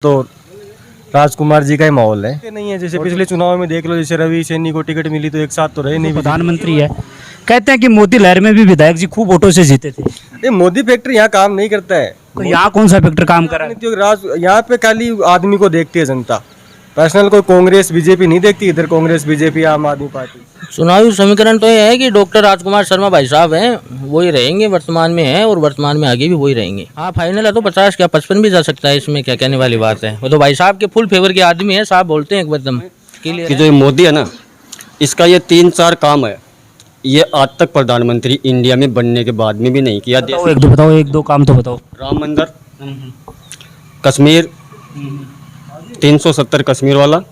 तो राजकुमार जी का ही माहौल है नहीं है। जैसे पिछले चुनाव में देख लो, जैसे रवि सैनी को टिकट मिली तो एक साथ तो रहे नहीं। प्रधानमंत्री है, कहते हैं कि मोदी लहर में भी विधायक जी खूब वोटों से जीते थे। ये मोदी फैक्ट्री यहाँ काम नहीं करता है। तो यहाँ कौन सा फैक्टर काम कर रहा है? यहाँ पे खाली आदमी को देखती है जनता, पर्सनल कोई कांग्रेस बीजेपी नहीं देखती। इधर कांग्रेस बीजेपी आम आदमी पार्टी। चुनावी समीकरण तो ये है कि डॉक्टर राजकुमार शर्मा भाई साहब हैं, वही रहेंगे, वर्तमान में हैं और वर्तमान में आगे भी वही रहेंगे। हाँ, फाइनल है तो 50 क्या 55 भी जा सकता है, इसमें क्या कहने वाली बात है। वो तो भाई साहब के फुल फेवर के आदमी है, साहब बोलते हैं एकदम क्लियर। कि जो ये मोदी है ना, इसका ये 3-4 काम है, ये आज तक प्रधानमंत्री इंडिया में बनने के बाद में भी नहीं किया। बताओ एक दो काम तो बताओ। राम मंदिर, कश्मीर 370 कश्मीर वाला,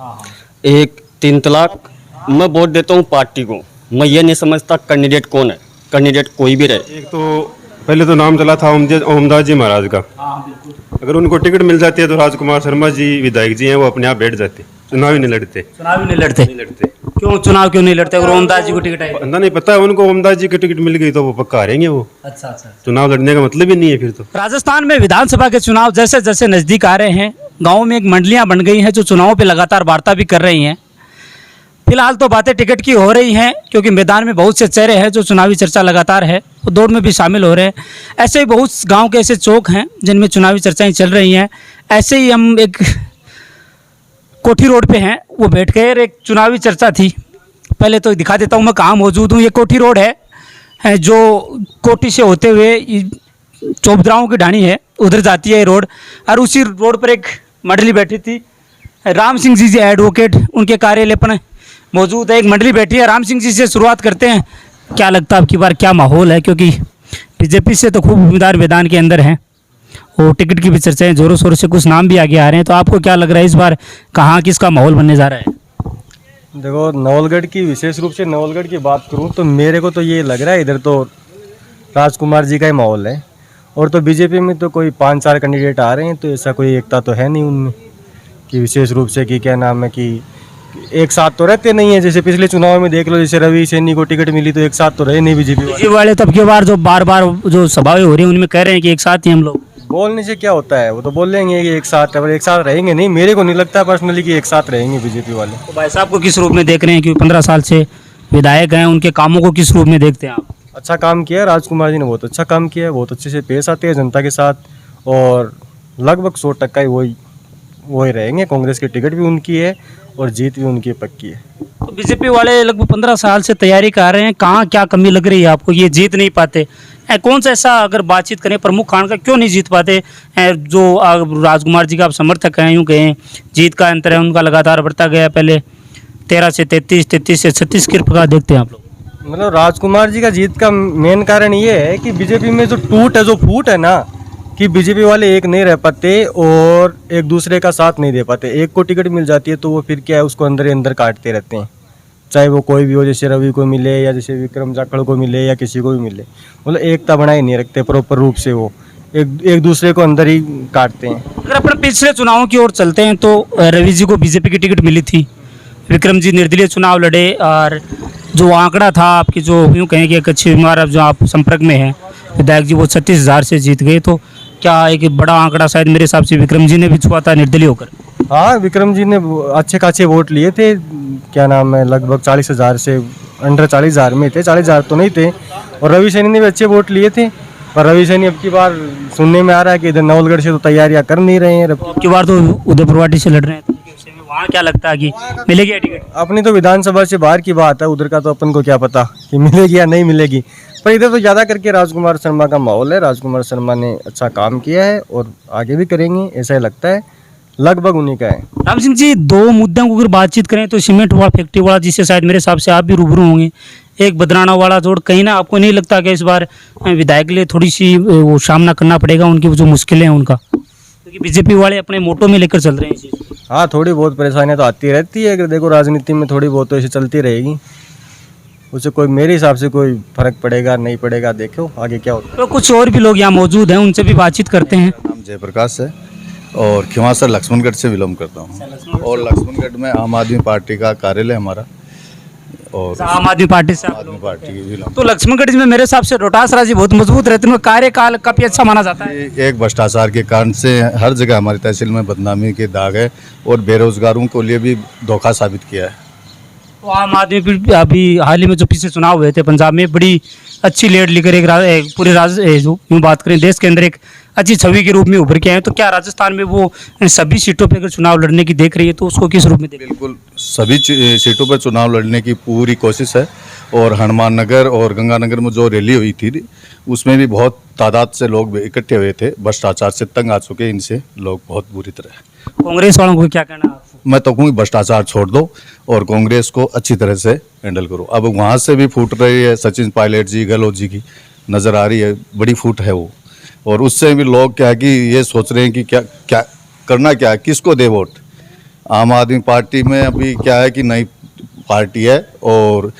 एक 3 तलाक। मैं वोट देता हूँ पार्टी को, मैं ये नहीं समझता कैंडिडेट कौन है, कैंडिडेट कोई भी रहे। एक तो पहले तो नाम चला था ओमदास जी महाराज का, अगर उनको टिकट मिल जाती है तो राजकुमार शर्मा जी विधायक जी हैं, वो अपने आप बैठ जाते, चुनाव ही नहीं लड़ते। क्यों चुनाव क्यों नहीं लड़ते? और ओमदास जी को टिकट आई? नहीं पता है उनको, ओमदास जी की टिकट मिल गई तो वो पक्का हारेंगे वो। अच्छा। चुनाव लड़ने का मतलब ही नहीं है फिर तो। राजस्थान में विधानसभा के चुनाव जैसे जैसे नजदीक आ रहे हैं, गाँव में एक मंडलियां बन गई हैं जो चुनावों पे लगातार वार्ता भी कर रही हैं। फिलहाल तो बातें टिकट की हो रही हैं, क्योंकि मैदान में बहुत से चेहरे हैं जो चुनावी चर्चा लगातार है, वो दौड़ में भी शामिल हो रहे हैं। ऐसे ही बहुत गांव के ऐसे चौक हैं जिनमें चुनावी चर्चाएं चल रही हैं। ऐसे ही हम एक कोठी रोड पे हैं, वो बैठ कर एक चुनावी चर्चा थी। पहले तो दिखा देता हूँ मैं कहाँ मौजूद हूँ। ये कोठी रोड है जो कोठी से होते हुए चौबद्राओं की ढाणी है, उधर जाती है ये रोड। और उसी रोड पर एक मंडली बैठी थी, राम सिंह जी एडवोकेट, उनके कार्यालय पर मौजूद है। एक मंडली बैठी है, राम सिंह जी से शुरुआत करते हैं। क्या लगता है अब की बार क्या माहौल है? क्योंकि बीजेपी से तो खूब उम्मीदवार मैदान के अंदर हैं और टिकट की भी चर्चाएं जोरों शोरों से, कुछ नाम भी आगे आ रहे हैं। तो आपको क्या लग रहा है इस बार कहाँ किसका माहौल बनने जा रहा है? देखो, नवलगढ़ की विशेष रूप से नवलगढ़ की बात करूं तो मेरे को तो ये लग रहा है इधर तो राजकुमार जी का ही माहौल है। और तो बीजेपी में तो कोई 5-4 कैंडिडेट आ रहे हैं, तो ऐसा कोई एकता तो है नहीं उनमें कि विशेष रूप से कि क्या नाम है कि एक साथ तो रहते नहीं है। जैसे पिछले चुनाव में देख लो, जैसे रवि सैनी को टिकट मिली तो एक साथ तो रहे नहीं बीजेपी वाले। तब की बार जो बार जो सभाएं हो रही हैं उनमें कह रहे हैं कि एक साथ ही हम लोग। बोलने से क्या होता है, वो तो बोल लेंगे कि एक साथ, अगर एक साथ रहेंगे नहीं, मेरे को नहीं लगता पर्सनली कि एक साथ रहेंगे बीजेपी वाले। तो भाई साहब को किस रूप में देख रहे हैं? क्योंकि 15 साल से विधायक हैं, उनके कामों को किस रूप में देखते हैं आप? अच्छा काम किया है राजकुमार जी ने, बहुत अच्छा काम किया है, बहुत अच्छे से पेश आते हैं जनता के साथ और लगभग 100% ही वही रहेंगे। कांग्रेस की टिकट भी उनकी है और जीत भी उनकी पक्की है। तो बीजेपी वाले लगभग 15 साल से तैयारी कर रहे हैं, कहाँ क्या कमी लग रही है आपको? ये जीत नहीं पाते? कौन सा ऐसा अगर बातचीत करें प्रमुख कारण का, क्यों नहीं जीत पाते? जो राजकुमार जी का आप समर्थक हैं, यूँ कहें जीत का अंतर है उनका लगातार बढ़ता गया, पहले 13 से 33, 33 से 36 की प्रकार देखते हैं आप लोग। मतलब राजकुमार जी का जीत का मेन कारण ये है कि बीजेपी में जो टूट है, जो फूट है ना, कि बीजेपी वाले एक नहीं रह पाते और एक दूसरे का साथ नहीं दे पाते। एक को टिकट मिल जाती है तो वो फिर क्या है, उसको अंदर ही अंदर काटते रहते हैं, चाहे वो कोई भी हो, जैसे रवि को मिले या जैसे विक्रम जाखड़ को मिले या किसी को भी मिले। मतलब एकता बनाए नहीं रखते प्रॉपर रूप से, वो एक दूसरे को अंदर ही काटते हैं। अगर अपन पिछले चुनावों की ओर चलते हैं तो रवि जी को बीजेपी की टिकट मिली थी, विक्रम जी निर्दलीय चुनाव लड़े और जो आंकड़ा था आपकी, जो यूँ कहें कि एक अच्छी उम्मीदवार जो आप संपर्क में हैं विधायक जी, वो 36,000 से जीत गए। तो क्या एक बड़ा आंकड़ा शायद मेरे हिसाब से विक्रम जी ने भी छुआ था निर्दलीय होकर? हाँ, विक्रम जी ने अच्छे खासे वोट लिए थे, क्या नाम है, लगभग 40,000 से अंडर 40,000 में थे, 40,000 तो नहीं थे। और रवि सैनी ने भी अच्छे वोट लिए थे, पर रवि सैनी अब की बार सुनने में आ रहा है कि इधर नवलगढ़ से तो तैयारियां कर नहीं रहे हैं। अब की बार तो उदयपुर वाटी से लड़ रहे हैं, तो वहाँ क्या लगता है कि मिलेगी टिकट? अपनी तो विधानसभा से बाहर की बात है, उधर का तो अपन को क्या पता कि मिलेगी या नहीं मिलेगी। पर इधर तो ज़्यादा करके राजकुमार शर्मा का माहौल है। राजकुमार शर्मा ने अच्छा काम किया है और आगे भी करेंगे, ऐसा ही लगता है, लगभग उन्हीं का है। राम सिंह जी, दो मुद्दों को अगर बातचीत करें तो सीमेंट वाला फैक्ट्री वाला, जिससे शायद मेरे हिसाब से आप भी रूबरू होंगे, एक बदराना वाला जोड़, कहीं ना आपको नहीं लगता कि इस बार विधायक के लिए थोड़ी सी वो सामना करना पड़ेगा, उनकी जो मुश्किलें हैं उनका, क्योंकि बीजेपी वाले अपने मोटो में लेकर चल रहे हैं इस चीज़? हाँ, थोड़ी बहुत परेशानियाँ तो आती रहती है, अगर देखो राजनीति में थोड़ी बहुत तो ऐसे चलती रहेगी, उससे कोई मेरे हिसाब से कोई फर्क पड़ेगा नहीं पड़ेगा, देखो आगे क्या होता है। तो कुछ और भी लोग यहाँ मौजूद हैं, उनसे भी बातचीत करते हैं। नाम जयप्रकाश है और खिंवासर लक्ष्मणगढ़ से बिलोंग करता हूँ और लक्ष्मणगढ़ में आम आदमी पार्टी का कार्यालय हमारा, और आम आदमी पार्टी से आप आदमी लोग पार्टी के जिला तो लक्ष्मणगढ़ में मेरे हिसाब से रोहतास राजी बहुत मजबूत रहते हैं, कार्यकाल काफी अच्छा माना जाता है। एक भ्रष्टाचार के कारण से हर जगह हमारी तहसील में बदनामी के दाग है और बेरोजगारों को लिए भी धोखा साबित किया है। तो आम आदमी भी अभी हाल ही में जो पिछले चुनाव हुए थे पंजाब में बड़ी अच्छी लीड लेकर एक पूरे राज्य जो यूँ बात करें देश के अंदर एक अच्छी छवि के रूप में उभर के आए, तो क्या राजस्थान में वो इन सभी सीटों पर अगर चुनाव लड़ने की देख रही है तो उसको किस रूप में देख रही है? बिल्कुल सभी सीटों पर चुनाव लड़ने की पूरी कोशिश है और हनुमान नगर और गंगानगर में जो रैली हुई थी उसमें भी बहुत तादाद से लोग इकट्ठे हुए थे। भ्रष्टाचार से तंग आ चुके इनसे लोग बहुत बुरी तरह। कांग्रेस वालों को क्या कहना है आपको? मैं तो कहूँगी भ्रष्टाचार छोड़ दो और कांग्रेस को अच्छी तरह से हैंडल करो। अब वहाँ से भी फूट रही है, सचिन पायलट जी गहलोत जी की नज़र आ रही है, बड़ी फूट है वो। और उससे भी लोग क्या है कि ये सोच रहे हैं कि क्या क्या करना, क्या है, किसको दे वोट। आम आदमी पार्टी में अभी क्या है कि नई पार्टी है और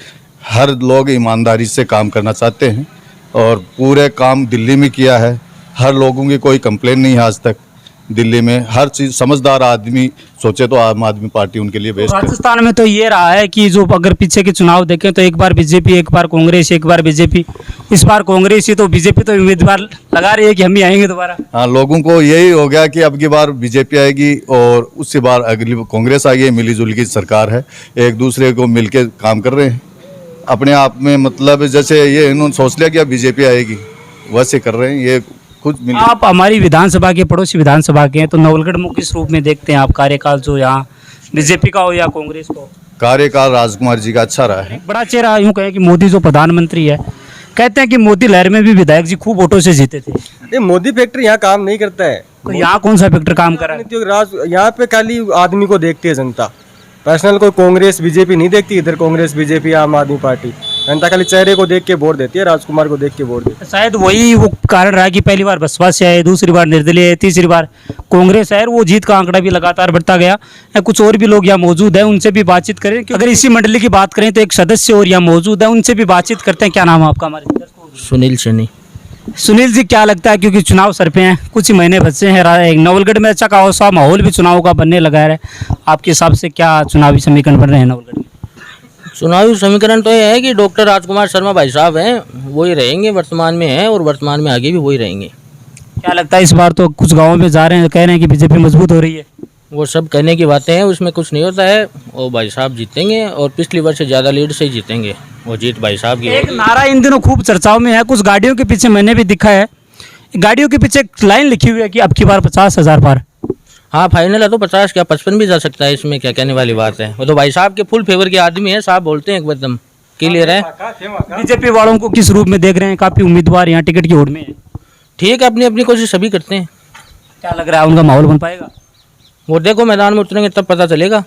हर लोग ईमानदारी से काम करना चाहते हैं और पूरे काम दिल्ली में किया है। हर लोगों की कोई कंप्लेन नहीं है आज तक। दिल्ली में हर चीज़ समझदार आदमी सोचे तो आम आदमी पार्टी उनके लिए बेस्ट है। राजस्थान में तो ये रहा है कि जो अगर पीछे के चुनाव देखें तो एक बार बीजेपी, एक बार कांग्रेस, एक बार बीजेपी। इस बार कांग्रेस ही, तो बीजेपी तो उम्मीदवार लगा रही है कि हम ही आएंगे दोबारा। हाँ, लोगों को यही हो गया कि अब की बार बीजेपी आएगी और उसके बाद अगली कांग्रेस आएगी। मिलीजुली की सरकार है, एक दूसरे को मिलके काम कर रहे हैं अपने आप में। मतलब जैसे ये इन्होंने सोच लिया कि अब बीजेपी आएगी, वैसे कर रहे हैं ये खुद मिल। आप हमारी विधानसभा के पड़ोसी विधानसभा के हैं, तो नवलगढ़ में किस रूप में देखते हैं आप कार्यकाल, जो यहाँ बीजेपी का हो या कांग्रेस को? कार्यकाल राजकुमार जी का अच्छा रहा है। बड़ा चेहरा यूँ कहें कि मोदी जो प्रधानमंत्री है, कहते हैं कि मोदी लहर में भी विधायक जी खूब वोटों से जीते थे। ये मोदी फैक्ट्री यहाँ काम नहीं करता है। तो यहाँ कौन सा फैक्टर काम कर रहा है? राज यहाँ पे खाली आदमी को देखती है जनता, पर्सनल कोई कांग्रेस बीजेपी नहीं देखती। इधर कांग्रेस बीजेपी आम आदमी पार्टी, जनता खाली चेहरे को देख के वोट देती है, राजकुमार को देख के वोट देती है। शायद वही वो कारण रहा कि पहली बार बसपा से आए, दूसरी बार निर्दलीय, तीसरी बार कांग्रेस आए, और वो जीत का आंकड़ा भी लगातार बढ़ता गया। कुछ और भी लोग यहाँ मौजूद हैं, उनसे भी बातचीत करें। अगर इसी मंडली की बात करें तो एक सदस्य और यहाँ मौजूद है, उनसे भी बातचीत करते हैं। क्या नाम है आपका? हमारे सुनील सैनी। सुनील जी, क्या लगता है, क्योंकि चुनाव सर पे हैं, कुछ ही महीने बचे हैं, नवलगढ़ में अच्छा खासा माहौल भी चुनाव का बनने लगा है, आपके हिसाब से क्या चुनावी समीकरण बन रहे हैं नवलगढ़ में? चुनावी समीकरण तो ये है कि डॉक्टर राजकुमार शर्मा भाई साहब हैं, वही रहेंगे, वर्तमान में हैं और वर्तमान में आगे भी वही रहेंगे। क्या लगता है इस बार तो कुछ गाँव में जा रहे हैं, कह रहे हैं कि बीजेपी मजबूत हो रही है? वो सब कहने की बातें हैं, उसमें कुछ नहीं होता है। वो भाई साहब जीतेंगे और पिछली बार से ज़्यादा लीड से ही जीतेंगे। वो जीत भाई साहब की। एक नारा इन दिनों खूब चर्चाओं में है, कुछ गाड़ियों के पीछे मैंने भी दिखा है, गाड़ियों के पीछे एक लाइन लिखी हुई है कि अब की बार 50,000 पार। हाँ, फाइनल है तो 50 क्या 55 भी जा सकता है, इसमें क्या कहने वाली बात है। वो तो भाई साहब के फुल फेवर के आदमी है, साहब बोलते हैं एकदम क्लियर है। बीजेपी वालों को किस रूप में देख रहे हैं? काफी उम्मीदवार यहाँ टिकट की होड़ में है। ठीक है, अपनी अपनी कोशिश सभी करते हैं। क्या लग रहा है उनका माहौल बन पाएगा? वो देखो मैदान में उतरेंगे तब पता चलेगा।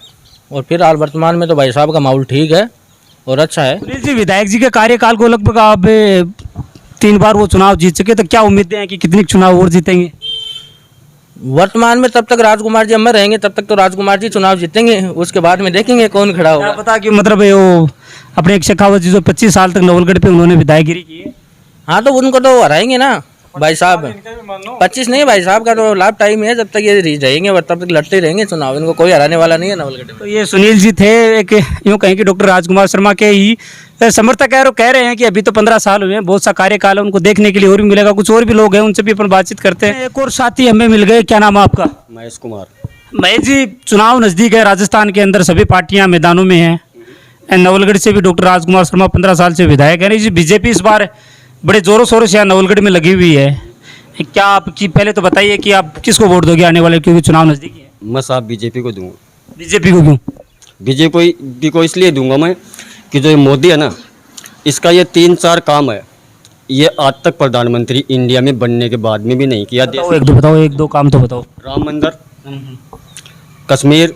और फिर हाल वर्तमान में तो भाई साहब का माहौल ठीक है और अच्छा है। सुनील जी, विधायक जी के कार्यकाल को लगभग आप 3 बार वो चुनाव जीत चुके, तो क्या उम्मीदें हैं कि कितने चुनाव और जीतेंगे? वर्तमान में तब तक राजकुमार जी अमर रहेंगे, तब तक तो राजकुमार जी चुनाव जीतेंगे, उसके बाद में देखेंगे कौन खड़ा क्या होगा। पता कि मतलब ये वो अपने एक शेखावत जी जो 25 साल तक नवलगढ़ पे उन्होंने विधायकगिरी की है। हाँ, तो उनको तो हराएंगे ना भाई साहब। 25 नहीं, भाई साहब का तो लाभ टाइम है, जब तक ये रहेंगे और तब तक लड़ते रहेंगे चुनाव। इनको कोई हराने वाला नहीं है नवलगढ़ में। तो ये सुनील जी थे, एक यूँ कहें कि डॉक्टर राजकुमार शर्मा के ही समर्थक है, और कह रहे हैं कि अभी तो 15 साल हुए हैं, बहुत सा कार्यकाल है, उनको देखने के लिए और भी मिलेगा। कुछ और भी लोग हैं, उनसे भी अपन बातचीत करते हैं। एक और साथी हमें मिल गए, क्या नाम है आपका? महेश कुमार। महेश जी, चुनाव नज़दीक है, राजस्थान के अंदर सभी पार्टियां मैदानों में हैं। नवलगढ़ से भी डॉक्टर राजकुमार शर्मा 15 साल से विधायक है। जी, बीजेपी इस बार बड़े जोरों शोरों से यहाँ नवलगढ़ में लगी हुई है। क्या आपकी, पहले तो बताइए कि आप किसको वोट दोगे आने वाले, क्योंकि चुनाव नज़दीक है? मैं साहब बीजेपी को दूंगा। बीजेपी को क्यों? बीजेपी को इसलिए दूंगा मैं कि जो ये मोदी है ना, इसका ये 3-4 काम है, ये आज तक प्रधानमंत्री इंडिया में बनने के बाद में भी नहीं किया। बताओ एक दो काम तो बताओ। राम मंदिर, कश्मीर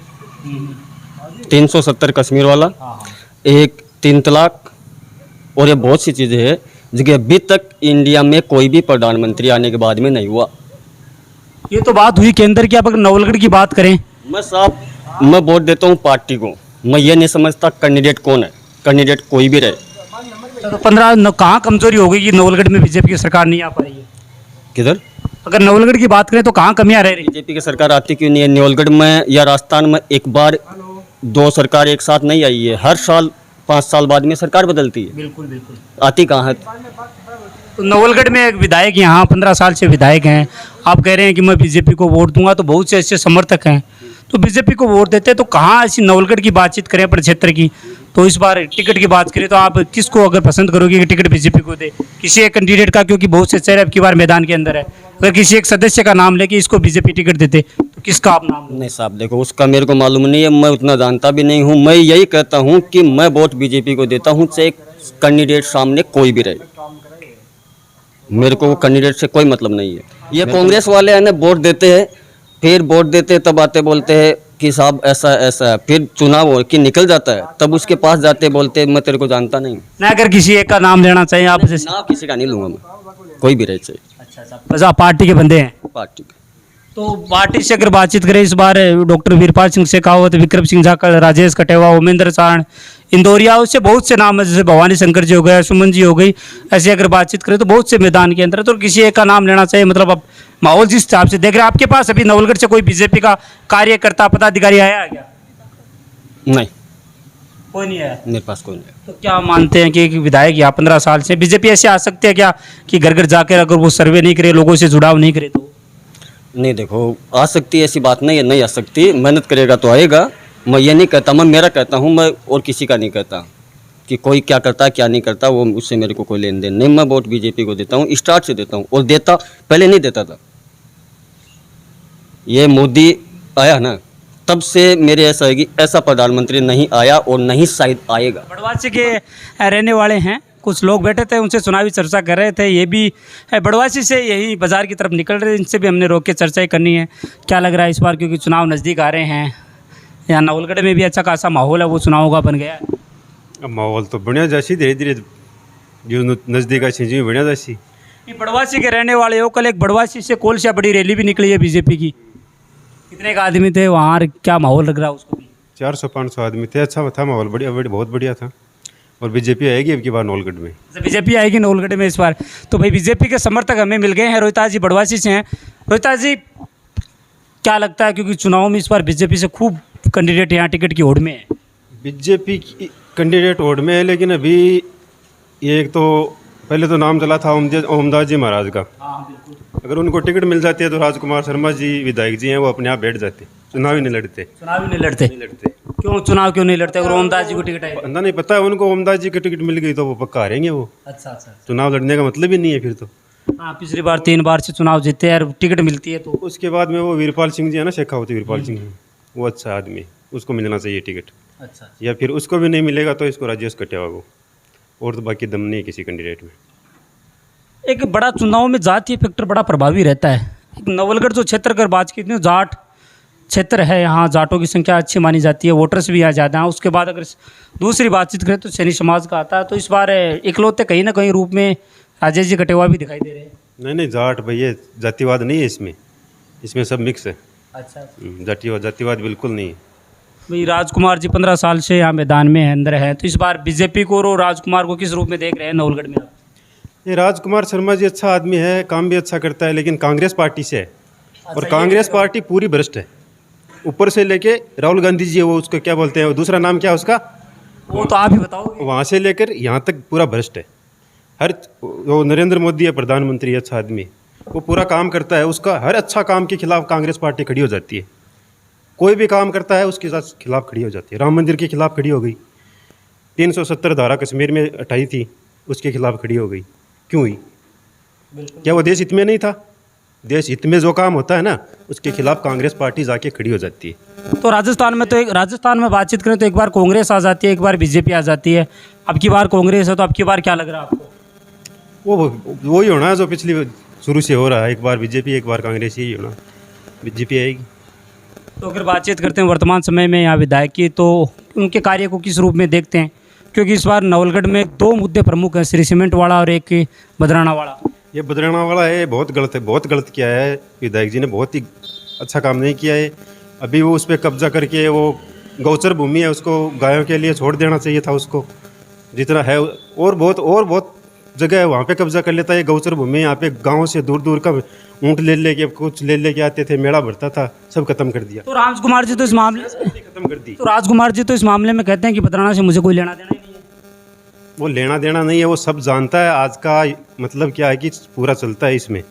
370 कश्मीर वाला, एक 3 तलाक, और ये बहुत सी चीज़ें हैं जो कि अभी तक इंडिया में कोई भी प्रधानमंत्री आने के बाद में नहीं हुआ। ये तो बात हुई केंद्र की। आप अगर नवलगढ़ की बात करें, मैं वोट देता हूँ पार्टी को। मैं ये नहीं समझता कैंडिडेट कौन है, कैंडिडेट कोई भी रहे। तो 15 कहाँ कमजोरी हो गई कि नवलगढ़ में बीजेपी की सरकार नहीं आ पा रही है? किधर? अगर नवलगढ़ की बात करें तो कहाँ कमियां रह रही? बीजेपी की सरकार आती क्यों नहीं है? नवलगढ़ में या राजस्थान में एक बार 2 सरकार एक साथ नहीं आई है। हर साल 5 साल बाद में सरकार बदलती है, बिल्कुल बिल्कुल। आती कहाँ है। तो नवलगढ़ में एक विधायक यहाँ 15 साल से विधायक हैं, आप कह रहे हैं कि मैं बीजेपी को वोट दूंगा, तो बहुत से ऐसे समर्थक हैं तो बीजेपी को वोट देते हैं, तो कहाँ ऐसी नवलगढ़ की बातचीत करें पर क्षेत्र की, तो इस बार टिकट की बात करें तो आप किसको अगर पसंद करोगे कि टिकट बीजेपी को दे, किसी एक कैंडिडेट का, क्योंकि बहुत से चेहरे अब की बार मैदान के अंदर है, अगर किसी एक सदस्य का नाम लेके इसको बीजेपी टिकट देते तो किसका आप नाम नहीं साहब देखो, उसका मेरे को मालूम नहीं है, मैं उतना जानता भी नहीं हूँ। मैं यही कहता हूँ कि मैं वोट बीजेपी को देता हूँ, चाहे कैंडिडेट सामने कोई भी रहे, मेरे को वो कैंडिडेट से कोई मतलब नहीं है। ये कांग्रेस वाले हैं ना, वोट देते हैं, फिर वोट देते तब आते बोलते हैं कि साहब ऐसा ऐसा है, फिर चुनाव हो कि निकल जाता है तब उसके पास जाते बोलते मैं तेरे को जानता नहीं। ना, अगर किसी एक का नाम लेना चाहिए आप जैसे, ना किसी का नहीं लूंगा मैं, कोई भी रहे चाहिए। अच्छा, बस आप पार्टी के बंदे हैं। पार्टी का तो पार्टी से अगर बातचीत करें इस बार डॉक्टर वीरपाल सिंह शेखावत, विक्रम सिंह जाखड़, राजेश कटेवा, उमेंद्र चारण, इंदौरिया, उससे बहुत से नाम है, जैसे भवानी शंकर जी हो गए, सुमन जी हो गई, ऐसे अगर बातचीत करें तो बहुत से मैदान के अंदर है, तो किसी एक का नाम लेना चाहिए। मतलब अब माहौल जिस हिसाब से देख रहे हैं, आपके पास अभी नवलगढ़ से कोई बीजेपी का कार्यकर्ता पदाधिकारी आया है क्या? नहीं, कोई नहीं आया। मेरे पास कोई नहीं। तो क्या मानते हैं कि एक विधायक यहाँ 15 साल से बीजेपी ऐसे आ सकते हैं क्या कि घर घर जाकर अगर वो सर्वे नहीं करे, लोगों से जुड़ाव नहीं करे तो? नहीं देखो, आ सकती है ऐसी बात नहीं है, नहीं आ सकती, मेहनत करेगा तो आएगा। मैं ये नहीं कहता, मैं मेरा कहता हूँ, मैं और किसी का नहीं कहता कि कोई क्या करता है क्या नहीं करता, वो उससे मेरे को कोई लेन देन नहीं। मैं वोट बीजेपी को देता हूँ, स्टार्ट से देता हूँ, और देता पहले नहीं देता था। ये मोदी आया ना, तब से मेरे ऐसा है कि ऐसा प्रधानमंत्री नहीं आया और नहीं शायद आएगा। बड़वासी के रहने वाले हैं, कुछ लोग बैठे थे, उनसे चुनावी चर्चा कर रहे थे। ये भी बड़वासी से यही बाजार की तरफ निकल रहे, इनसे भी हमने रोक के चर्चा करनी है। क्या लग रहा है इस बार, क्योंकि चुनाव नज़दीक आ रहे हैं, यहाँ नवलगढ़ में भी अच्छा खासा माहौल है, वो चुनाव का बन गया है। अब माहौल तो बढ़िया जासी, धीरे धीरे जो नज़दीक आसी जी बढ़िया जासी। ये बड़वासी के रहने वाले हो, कल एक बड़वासी से कोलसिया बड़ी रैली भी निकली है बीजेपी की, कितने का आदमी थे वहाँ, क्या माहौल लग रहा है उसको भी? 400-500 आदमी थे, अच्छा था माहौल, बढ़िया बहुत बढ़िया था। और बीजेपी आएगी अब की बार नवलगढ़ में। बीजेपी आएगी नवलगढ़ में इस बार, तो भाई बीजेपी के समर्थक हमें मिल गए हैं। रोहिता जी बड़वासी से हैं। रोहिता जी, क्या लगता है, क्योंकि चुनाव में इस बार बीजेपी से खूब कैंडिडेट यहाँ टिकट की होड़ में है? बीजेपी की कैंडिडेट होड़ में है, लेकिन अभी ये एक तो पहले तो नाम चला था ओमदास जी महाराज का। अगर उनको टिकट मिल जाती है तो राजकुमार शर्मा जी विधायक जी हैं, वो अपने आप बैठ जाते, चुनाव ही नहीं लड़ते। क्यों चुनाव क्यों नहीं लड़ते? अगर ओमदास जी को टिकट है, बंदा नहीं पता है उनको, ओमदास जी की टिकट मिल गई तो वो पक्का हारेंगे वो। अच्छा, चुनाव लड़ने का मतलब ही नहीं है फिर तो। हाँ, पिछली बार 3 बार से चुनाव जीते हैं और टिकट मिलती है, तो उसके बाद में वो वीरपाल सिंह जी है ना, शेखावती वीरपाल सिंह, वो अच्छा आदमी, उसको मिलना चाहिए टिकट। अच्छा, या फिर उसको भी नहीं मिलेगा तो इसको राजेश कटेवा को, और तो बाकी दम नहीं है किसी कैंडिडेट में। एक बड़ा चुनाव में जातीय फैक्टर बड़ा प्रभावी रहता है। एक नवलगढ़ जो क्षेत्र अगर बात की, जाट क्षेत्र है, यहाँ जाटों की संख्या अच्छी मानी जाती है, वोटर्स भी यहाँ ज़्यादा हैं। उसके बाद अगर दूसरी बातचीत करें तो सैनी समाज का आता है, तो इस बार इकलौते कहीं ना कहीं रूप में राजेश जी कटेवा भी दिखाई दे रहे हैं। नहीं जाट भैया जातिवाद नहीं है इसमें सब मिक्स है। अच्छा, जातिवाद बिल्कुल नहीं है। भाई राजकुमार जी 15 साल से यहाँ मैदान में अंदर है, तो इस बार बीजेपी को और राजकुमार को किस रूप में देख रहे हैं नवलगढ़ में? ये राजकुमार शर्मा जी अच्छा आदमी है, काम भी अच्छा करता है, लेकिन कांग्रेस पार्टी से है, और कांग्रेस पार्टी पूरी भ्रष्ट है, ऊपर से लेके राहुल गांधी जी है, वो उसको क्या बोलते हैं, वो दूसरा नाम क्या है उसका, वो तो आप ही बताओगे। वहाँ से लेकर यहाँ तक पूरा भ्रष्ट है। हर वो नरेंद्र मोदी है प्रधानमंत्री, अच्छा आदमी, वो पूरा काम करता है, उसका हर अच्छा काम के खिलाफ कांग्रेस पार्टी खड़ी हो जाती है। कोई भी काम करता है उसके साथ खिलाफ खड़ी हो जाती है। राम मंदिर के खिलाफ खड़ी हो गई, 370 धारा कश्मीर में हटाई थी, उसके खिलाफ खड़ी हो गई। क्यों हुई? क्या वो देश हित में नहीं था? देश हित में जो काम होता है ना, उसके खिलाफ कांग्रेस पार्टी जाके खड़ी हो जाती है। तो राजस्थान में बातचीत करें तो एक बार कांग्रेस आ जाती है, एक बार बीजेपी आ जाती है। अब की बार कांग्रेस है, तो अब की बार क्या लग रहा है आपको? वो ही होना है जो पिछली शुरू से हो रहा है, एक बार बीजेपी एक बार कांग्रेस, यही होना, बीजेपी आएगी। तो अगर बातचीत करते हैं वर्तमान समय में यहाँ विधायक की, तो उनके कार्य को किस रूप में देखते हैं? क्योंकि इस बार नवलगढ़ में 2 मुद्दे प्रमुख हैं, श्री सीमेंट वाला और एक बदराना वाला। ये बदराना वाला है, बहुत गलत है, बहुत गलत किया है विधायक जी ने, बहुत ही अच्छा काम नहीं किया है। अभी वो उस पर कब्जा करके, वो गौचर भूमि है, उसको गायों के लिए छोड़ देना चाहिए था उसको, जितना है, और बहुत जगह है वहाँ पे कब्जा कर लेता है। गौचर भूमि यहाँ पे गाँव से दूर का ऊँट ले कुछ ले आते थे, मेला भरता था, सब खत्म कर दिया। तो राजकुमार जी तो इस मामले खत्म कर दी। तो राजकुमार जी तो इस मामले में कहते हैं कि बदराना से मुझे कोई लेना देना ही नहीं है। वो लेना देना नहीं है, वो सब जानता है। आज का मतलब क्या है कि पूरा चलता है इसमें,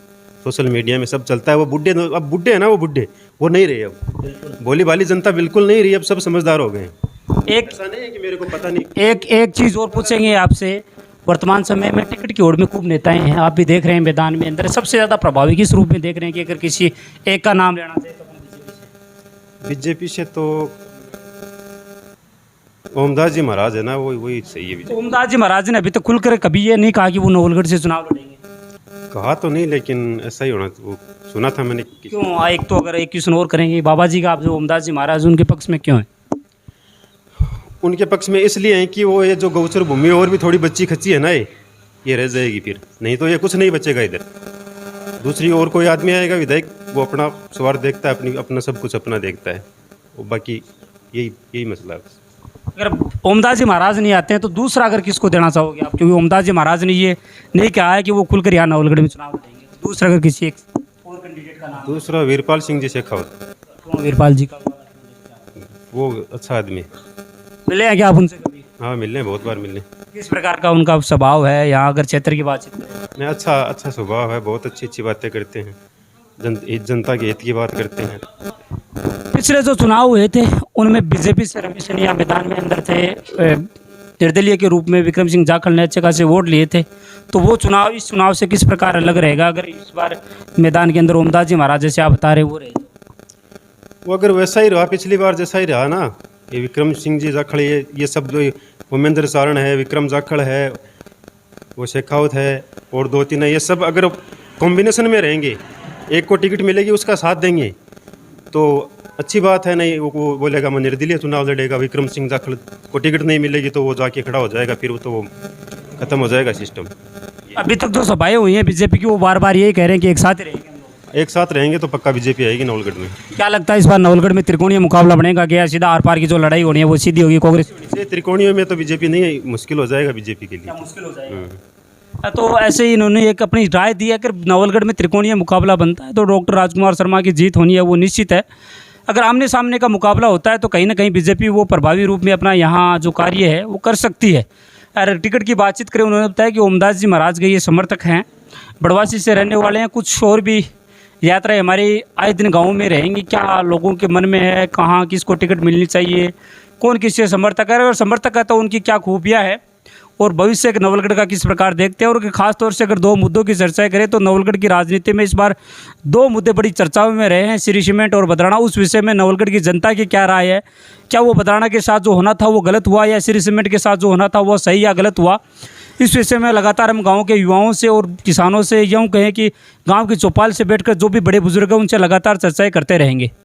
सोशल मीडिया में सब चलता है। वो बुढ़े, अब बुढ़े हैं ना, वो बुढ़े वो नहीं रहे अब, भोली भाली जनता बिल्कुल नहीं रही, अब सब समझदार हो गए हैं। एक ऐसा नहीं है कि मेरे को पता नहीं। एक चीज़ और पूछेंगे आपसे। वर्तमान समय में टिकट की होड़ में खूब नेताएं हैं, आप भी देख रहे हैं मैदान में अंदर, सबसे ज़्यादा प्रभावी किस रूप में देख रहे हैं कि अगर किसी एक का नाम लेना चाहिए तो बीजेपी से तो ओमदास जी महाराज है ना, वही सही है। तो ओमदास जी महाराज ने अभी तक खुलकर कभी ये नहीं कहा कि वो नवलगढ़ से चुनाव लड़ेंगे। कहा तो नहीं, लेकिन ऐसा ही होना, वो सुना था मैंने। क्यों? एक तो अगर एक क्वेश्चन और करेंगे, बाबा जी का आप जो ओमदास जी महाराज उनके पक्ष में क्यों है? उनके पक्ष में इसलिए है कि वो ये जो गौचर भूमि और भी थोड़ी बच्ची खच्ची है ना, ये रह जाएगी फिर, नहीं तो ये कुछ नहीं बचेगा इधर। दूसरी और कोई आदमी आएगा विधायक, वो अपना स्वार्थ देखता है, अपना सब कुछ अपना देखता है, वो बाकी यही मसला है। अगर ओमदास जी महाराज नहीं आते हैं तो दूसरा अगर किसको देना चाहोगे आप? क्योंकि ओमदास जी महाराज ने ये नहीं कहा है कि वो खुलकर यहाँ नवलगढ़ में चुनाव लड़ेंगे, तो दूसरा अगर किसी एक और कैंडिडेट का नाम? दूसरा वीरपाल सिंह जी शेखावत। कौन? वीरपाल जी का? वो अच्छा आदमी। मिले हैं क्या आप उनसे कभी? हाँ, मिलने बहुत बार मिलने। किस प्रकार का उनका स्वभाव है? यहाँ अगर क्षेत्र की बातचीत करें, नहीं, अच्छा स्वभाव है, बहुत अच्छी बातें करते हैं, जनता के हित की बात करते हैं। पिछले जो चुनाव हुए थे उनमें बीजेपी से रमेश सैनिया मैदान में अंदर थे, निर्दलीय के रूप में विक्रम सिंह जाखड़ ने अच्छे खासे वोट लिए थे, तो वो चुनाव इस चुनाव से किस प्रकार अलग रहेगा अगर इस बार मैदान के अंदर ओमदास जी महाराज जैसे आप बता रहे वो रहे? वो अगर वैसा ही रहा, पिछली बार जैसा ही रहा ना, ये विक्रम सिंह जी जाखड़, ये सब जो उमेंद्र सारण है, विक्रम जाखड़ है, वो शेखावत है और 2-3 है, ये सब अगर कॉम्बिनेशन में रहेंगे, एक को टिकट मिलेगी उसका साथ देंगे तो अच्छी बात है। नहीं, वो बोलेगा मैं निर्दलीय चुनाव लड़ेगा, विक्रम सिंह जाखड़ को टिकट नहीं मिलेगी तो वो जाके खड़ा हो जाएगा, फिर वो खत्म हो जाएगा सिस्टम। अभी तक जो सभाएं हुई हैं बीजेपी की वो बार बार यही कह रहे हैं कि एक साथ ही रहेंगे। एक साथ रहेंगे तो पक्का बीजेपी आएगी नवलगढ़ में। क्या लगता है इस बार नवलगढ़ में त्रिकोणीय मुकाबला बनेगा क्या? सीधा आर पार की जो लड़ाई होनी है वो सीधी होगी कांग्रेस? त्रिकोणीय में तो बीजेपी नहीं, मुश्किल हो जाएगा बीजेपी के लिए। मुश्किल हो जाएगा। तो ऐसे ही इन्होंने एक अपनी राय दी है, अगर नवलगढ़ में त्रिकोणीय मुकाबला बनता है तो डॉक्टर राजकुमार शर्मा की जीत होनी है वो निश्चित है। अगर आमने सामने का मुकाबला होता है तो कहीं ना कहीं बीजेपी वो प्रभावी रूप में अपना यहाँ जो कार्य है वो कर सकती है। अगर टिकट की बातचीत करें, उन्होंने बताया कि ओमदास जी महाराज के ये समर्थक हैं, बड़वासी से रहने वाले हैं, कुछ और भी यात्राएं हमारी आए दिन गाँव में रहेंगी। क्या लोगों के मन में है, कहाँ किसको टिकट मिलनी चाहिए, कौन किससे समर्थक है, और समर्थक है तो उनकी क्या खूबियाँ है और भविष्य के नवलगढ़ का किस प्रकार देखते हैं। और खास तौर से अगर 2 मुद्दों की चर्चा करें तो नवलगढ़ की राजनीति में इस बार 2 मुद्दे बड़ी चर्चाओं में रहे हैं, श्री सीमेंट और बदराना। उस विषय में नवलगढ़ की जनता की क्या राय है? क्या वो बदराना के साथ जो होना था वो गलत हुआ या श्री सीमेंट के साथ जो होना था वो सही या गलत हुआ? इस विषय में लगातार हम गाँव के युवाओं से और किसानों से यूँ कहें कि गाँव की चौपाल से बैठकर जो भी बड़े बुजुर्ग हैं उनसे लगातार चर्चाएँ करते रहेंगे।